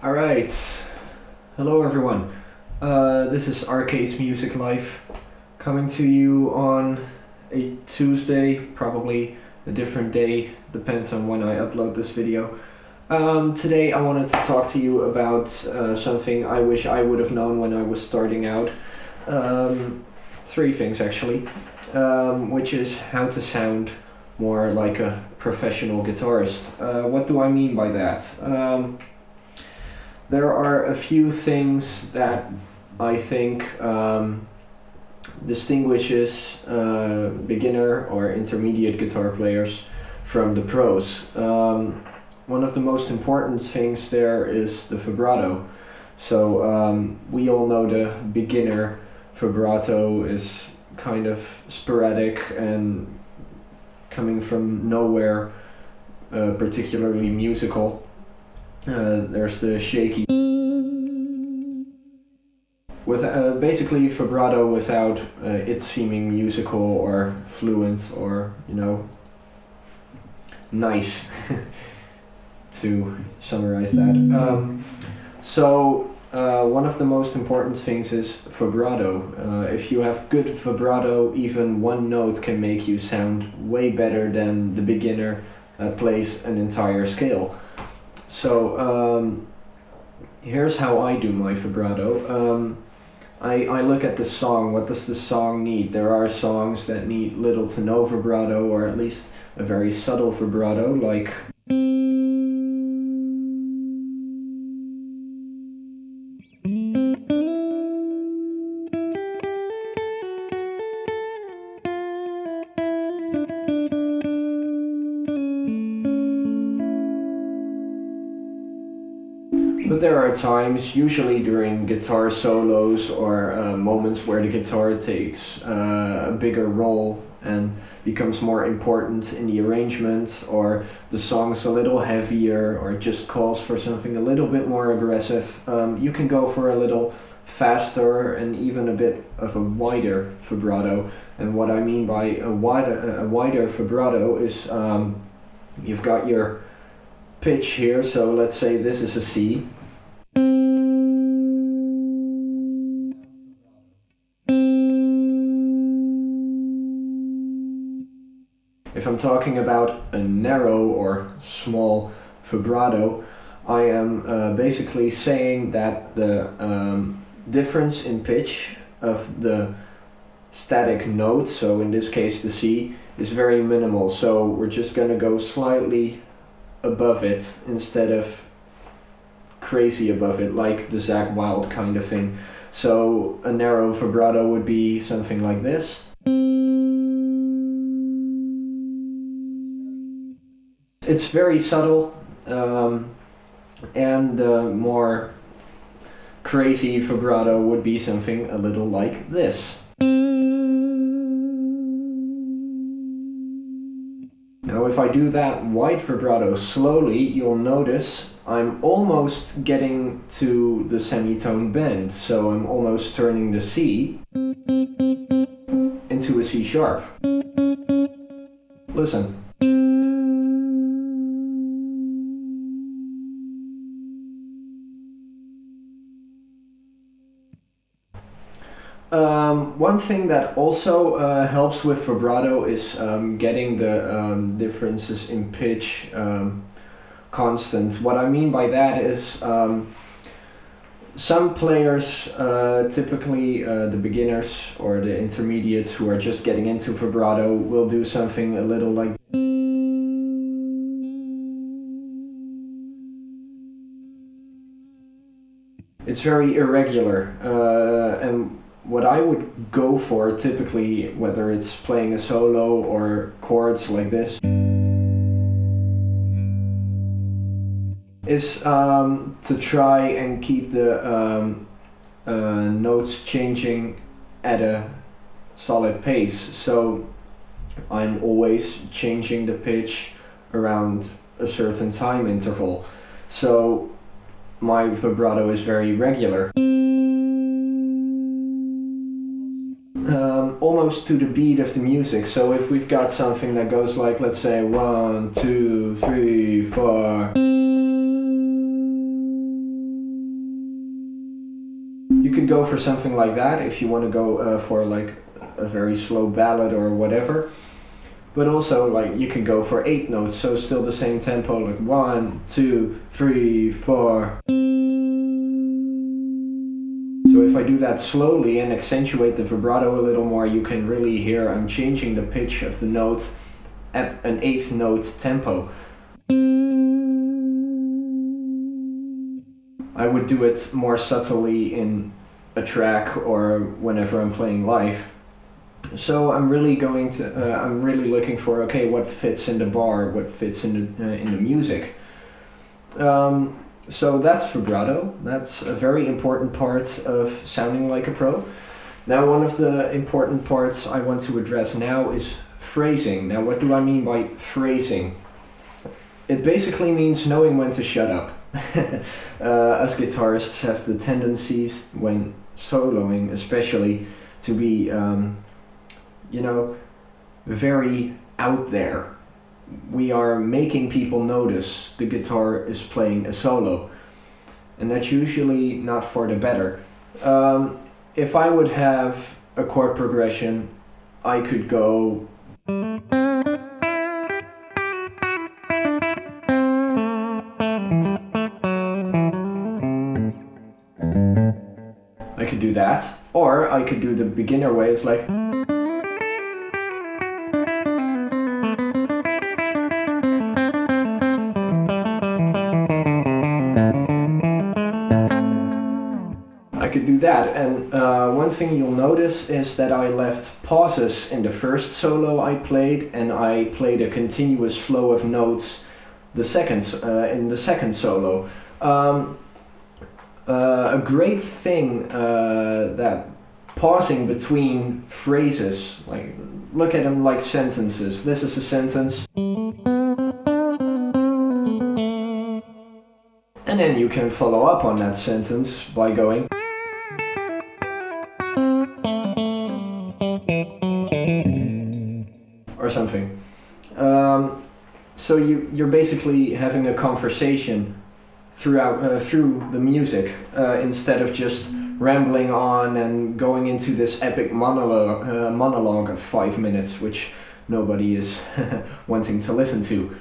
Alright, hello everyone. This is Arcade's Music Life coming to you on a Tuesday, probably a different day, depends on when I upload this video. Today I wanted to talk to you about something I wish I would have known when I was starting out. Three things actually, which is how to sound more like a professional guitarist. What do I mean by that? There are a few things that I think distinguishes beginner or intermediate guitar players from the pros. One of the most important things there is the vibrato. So we all know the beginner vibrato is kind of sporadic and coming from nowhere, particularly musical. There's the shaky with basically vibrato without it seeming musical or fluent or nice to summarize that. One of the most important things is vibrato. If you have good vibrato, even one note can make you sound way better than the beginner that plays an entire scale. So here's how I do my vibrato. I look at the song. What does the song need? There are songs that need little to no vibrato, or at least a very subtle vibrato, like but there are times, usually during guitar solos or moments where the guitar takes a bigger role and becomes more important in the arrangement, or the song's a little heavier or just calls for something a little bit more aggressive. You can go for a little faster and even a bit of a wider vibrato. And what I mean by a wider vibrato is you've got your pitch here, so let's say this is a C. If I'm talking about a narrow or small vibrato, I am basically saying that the difference in pitch of the static note, so in this case the C, is very minimal. So we're just going to go slightly above it instead of crazy above it, like the Zakk Wylde kind of thing. So a narrow vibrato would be something like this. It's very subtle, and the more crazy vibrato would be something a little like this. Now if I do that wide vibrato slowly, you'll notice I'm almost getting to the semitone bend, so I'm almost turning the C into a C sharp. Listen. One thing that also helps with vibrato is getting the differences in pitch constant. What I mean by that is some players, typically the beginners or the intermediates who are just getting into vibrato, will do something a little like it's very irregular, and what I would go for typically, whether it's playing a solo or chords like this, is to try and keep the notes changing at a solid pace. So I'm always changing the pitch around a certain time interval. So my vibrato is very regular. Almost to the beat of the music. So if we've got something that goes like, let's say 1, 2, 3, 4, could go for something like that if you want to go for like a very slow ballad or whatever. But also, like, you can go for 8 notes, so still the same tempo, like 1, 2, 3, 4. So if I do that slowly and accentuate the vibrato a little more, you can really hear I'm changing the pitch of the note at an 8th note tempo. I would do it more subtly in a track or whenever I'm playing live. So I'm really looking for, okay, what fits in the bar, what fits in the music. So that's vibrato. That's a very important part of sounding like a pro. Now, one of the important parts I want to address now is phrasing. Now, what do I mean by phrasing? It basically means knowing when to shut up. Us guitarists have the tendencies, when soloing especially, to be, very out there. We are making people notice the guitar is playing a solo, and that's usually not for the better. If I would have a chord progression, I could go I could do that, or I could do the beginner way. It's like I could do that, and one thing you'll notice is that I left pauses in the first solo I played, and I played a continuous flow of notes in the second solo. A great thing that pausing between phrases, like look at them like sentences. This is a sentence. And then you can follow up on that sentence by going or something. So you're basically having a conversation through the music instead of just rambling on and going into this epic monologue of 5 minutes, which nobody is wanting to listen to.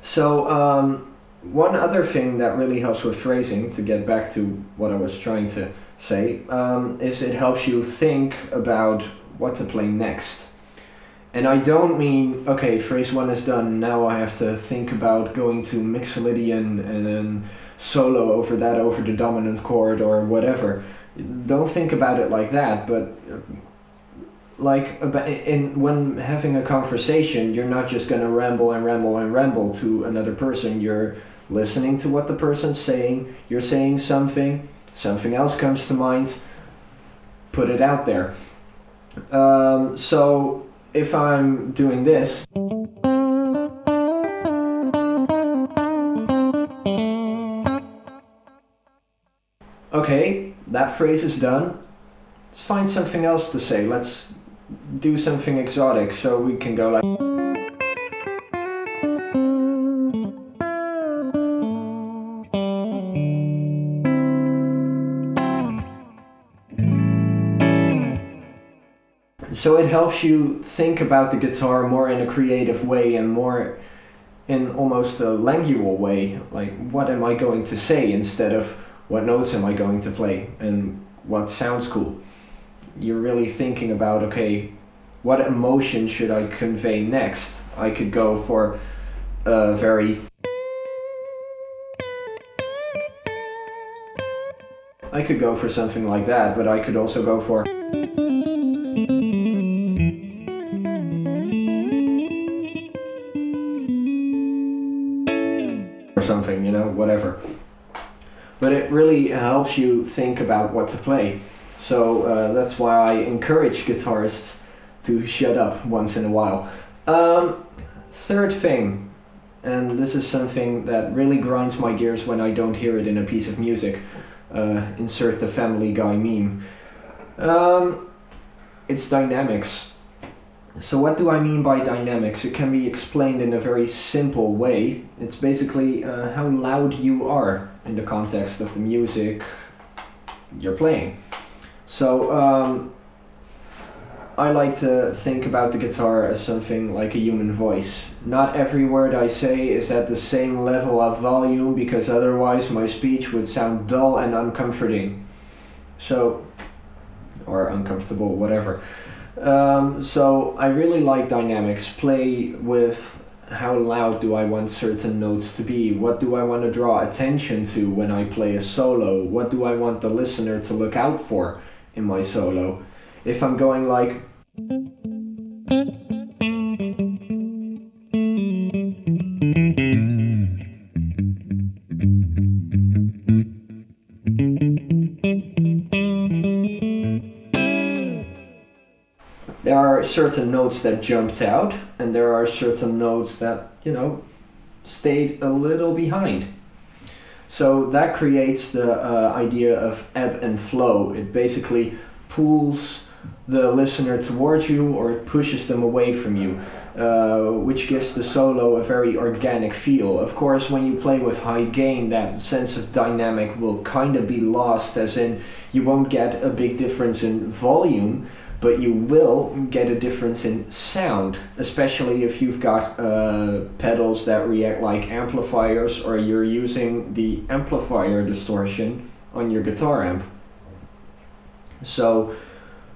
So one other thing that really helps with phrasing, to get back to what I was trying to say, is it helps you think about what to play next. And I don't mean, okay, phrase 1 is done, now I have to think about going to Mixolydian and then solo over the dominant chord or whatever. Don't think about it like that, but when having a conversation, you're not just gonna ramble to another person. You're listening to what the person's saying, you're saying something else comes to mind, put it out there. So if I'm doing this, okay, that phrase is done. Let's find something else to say. Let's do something exotic, so we can go like so it helps you think about the guitar more in a creative way and more in almost a langual way, like what am I going to say instead of what notes am I going to play and what sounds cool. You're really thinking about, okay, what emotion should I convey next? I could go for a very I could go for something like that, but I could also go for or something, whatever. But it really helps you think about what to play. So that's why I encourage guitarists to shut up once in a while. Third thing, and this is something that really grinds my gears when I don't hear it in a piece of music. Insert the Family Guy meme. It's dynamics. So what do I mean by dynamics? It can be explained in a very simple way. It's basically how loud you are in the context of the music, you're playing. So I like to think about the guitar as something like a human voice. Not every word I say is at the same level of volume, because otherwise my speech would sound dull and uncomforting. So, or uncomfortable, whatever. So I really like dynamics. Play with how loud do I want certain notes to be? What do I want to draw attention to when I play a solo? What do I want the listener to look out for in my solo? If I'm going like... There are certain notes that jumped out, and there are certain notes that, stayed a little behind. So that creates the idea of ebb and flow. It basically pulls the listener towards you, or it pushes them away from you, which gives the solo a very organic feel. Of course, when you play with high gain, that sense of dynamic will kind of be lost, as in you won't get a big difference in volume, but you will get a difference in sound, especially if you've got pedals that react like amplifiers, or you're using the amplifier distortion on your guitar amp. So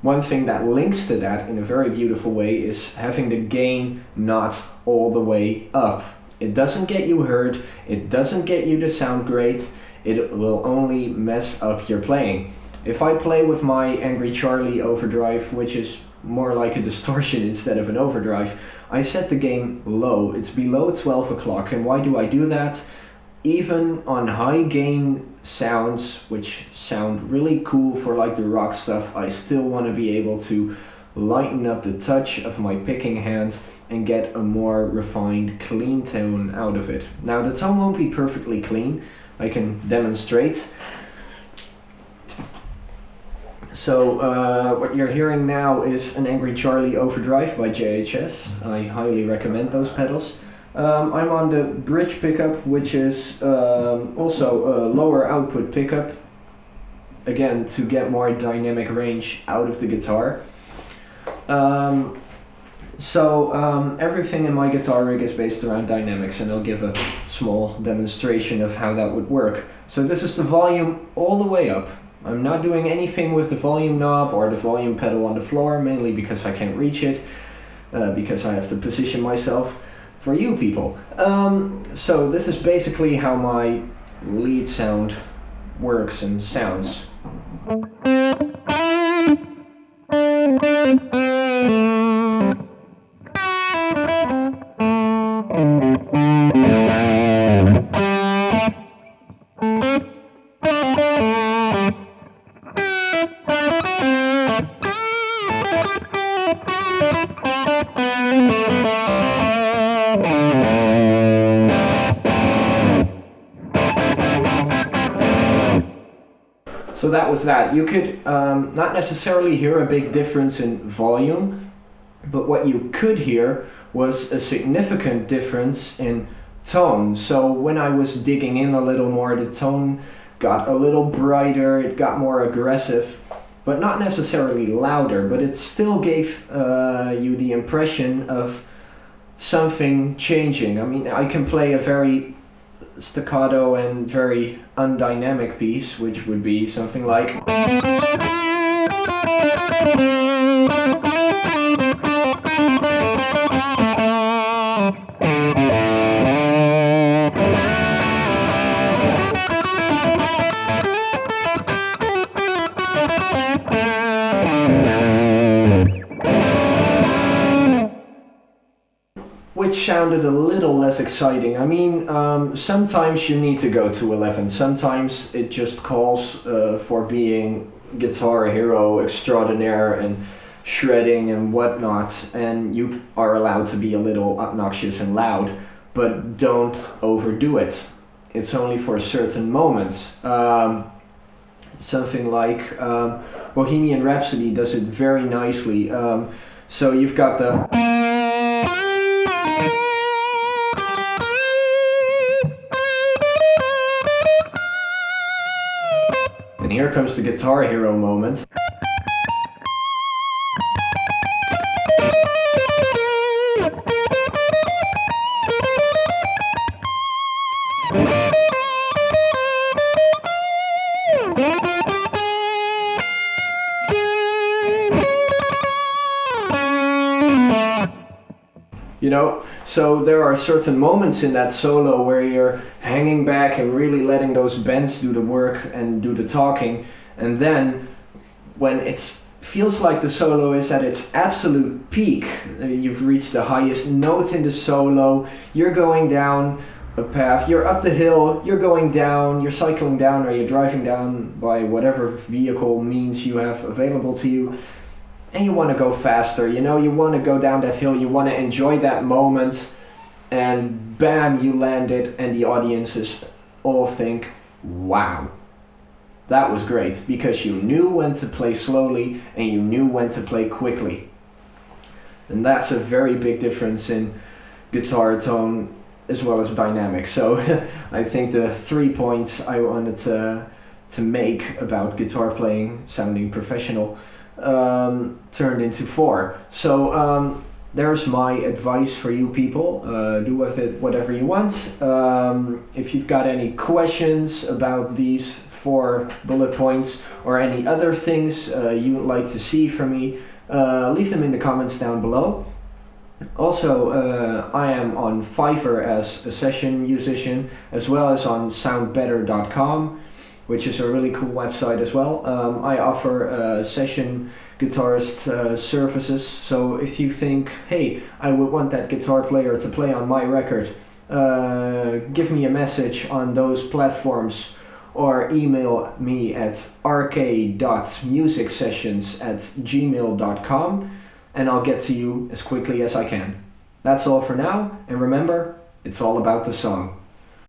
one thing that links to that in a very beautiful way is having the gain not all the way up. It doesn't get you heard, it doesn't get you to sound great, it will only mess up your playing. If I play with my Angry Charlie overdrive, which is more like a distortion instead of an overdrive, I set the gain low. It's below 12 o'clock. And why do I do that? Even on high gain sounds, which sound really cool for like the rock stuff, I still want to be able to lighten up the touch of my picking hand and get a more refined, clean tone out of it. Now the tone won't be perfectly clean. I can demonstrate. So what you're hearing now is an Angry Charlie overdrive by JHS. I highly recommend those pedals. I'm on the bridge pickup, which is also a lower output pickup, again to get more dynamic range out of the guitar. Everything in my guitar rig is based around dynamics, and I'll give a small demonstration of how that would work. So this is the volume all the way up. I'm not doing anything with the volume knob or the volume pedal on the floor, mainly because I can't reach it, because I have to position myself for you people. So this is basically how my lead sound works and sounds. So that was that. You could not necessarily hear a big difference in volume, but what you could hear was a significant difference in tone. So when I was digging in a little more, the tone got a little brighter, it got more aggressive, but not necessarily louder, but it still gave you the impression of something changing. I mean, I can play a very staccato and very undynamic piece, which would be something like... which sounded a little less exciting. I mean, sometimes you need to go to 11. Sometimes it just calls for being guitar hero extraordinaire and shredding and whatnot, and you are allowed to be a little obnoxious and loud, but don't overdo it. It's only for certain moments. Something like Bohemian Rhapsody does it very nicely. So you've got the... And And here comes the Guitar Hero moment. You know, so there are certain moments in that solo where you're hanging back and really letting those bends do the work and do the talking, and then when it feels like the solo is at its absolute peak, you've reached the highest note in the solo, you're going down a path, you're up the hill, you're going down, you're cycling down, or you're driving down by whatever vehicle means you have available to you, and you want to go faster, you know, you want to go down that hill, you want to enjoy that moment, and bam, you land it, and the audiences all think, wow, that was great, because you knew when to play slowly and you knew when to play quickly. And that's a very big difference in guitar tone as well as dynamic. So I think the 3 points I wanted to make about guitar playing sounding professional turned into 4. So there's my advice for you people. Do with it whatever you want. If you've got any questions about these 4 bullet points or any other things you would like to see from me, leave them in the comments down below. Also, I am on Fiverr as a session musician, as well as on soundbetter.com, which is a really cool website as well. I offer session guitarist services, so if you think, hey, I would want that guitar player to play on my record, give me a message on those platforms or email me at rk.musicsessions@gmail.com and I'll get to you as quickly as I can. That's all for now, and remember, it's all about the song.